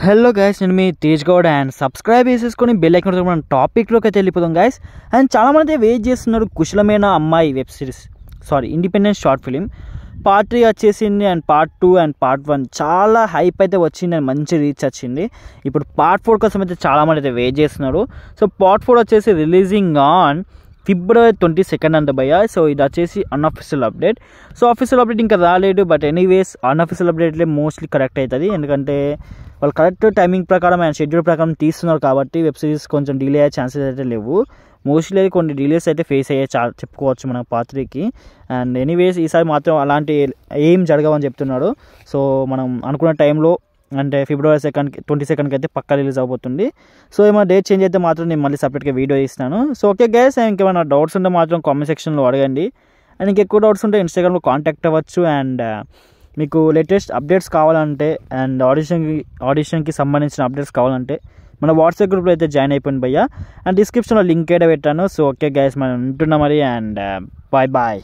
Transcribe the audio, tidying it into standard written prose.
Hello guys, నేను మీ Tej Goud and subscribe చేసేసుకొని bell icon మనం టాపిక్లోకి అయితే వెళ్ళిపోతాం గైస్. అండ్ చాలామంది అయితే వెయిట్ చేస్తున్నారు కుశలమైన అమ్మాయి web series, independent short film part 3 వచ్చేసింది. అండ్ పార్ట్ 2 అండ్ పార్ట్ 1 చాలా హైప్ అయితే వచ్చింది అండ్ మంచి రీచ్ వచ్చింది. ఇప్పుడు పార్ట్ 4 కోసం అయితే చాలామంది అయితే వెయిట్ చేస్తున్నారు. సో పార్ట్ 4 వచ్చేసి రిలీజింగ్ ఆన్ February 22 అంత భయ్య. సో ఇది వచ్చేసి unofficial update. So official update ఇంకా రాలేదు, బట్ ఎనీవేస్ అన్అఫీషియల్ అప్డేట్లే మోస్ట్లీ కరెక్ట్ అవుతుంది. ఎందుకంటే వాళ్ళు కరెక్ట్ టైమింగ్ ప్రకారం అండ్ షెడ్యూల్ ప్రకారం తీస్తున్నారు కాబట్టి వెబ్ సిరీస్ కొంచెం డిలే అయ్యే ఛాన్సెస్ అయితే లేవు. మోస్ట్లీ కొన్ని డిలేస్ అయితే ఫేస్ అయ్యే చెప్పుకోవచ్చు మనం పార్ట్ 3కి. అండ్ ఎనీవేస్ ఈసారి మాత్రం అలాంటి ఏం జరగవని చెప్తున్నాడు. సో మనం అనుకున్న టైంలో అంటే February 22 అయితే పక్కా రిలీజ్ అవబోతుంది. సో ఏమైనా డేట్ చేంజ్ అయితే మాత్రం నేను మళ్ళీ సపరేట్గా వీడియో ఇస్తాను. సో ఓకే గైస్, ఇంకేమైనా డౌట్స్ ఉంటే మాత్రం కామెంట్ సెక్షన్లో అడగండి. అండ్ ఇంకెక్కువ డౌట్స్ ఉంటే ఇన్స్టాగ్రామ్లో కాంటాక్ట్ అవ్వచ్చు. అండ్ మీకు లేటెస్ట్ అప్డేట్స్ కావాలంటే అండ్ ఆడిషన్కి సంబంధించిన అప్డేట్స్ కావాలంటే మన వాట్సాప్ గ్రూప్లో అయితే జాయిన్ అయిపోయింది భయ్య. అండ్ డిస్క్రిప్షన్లో లింక్ అయితే పెట్టాను. సో ఓకే గైస్, మనం ఉంటున్నాం మరి. And bye.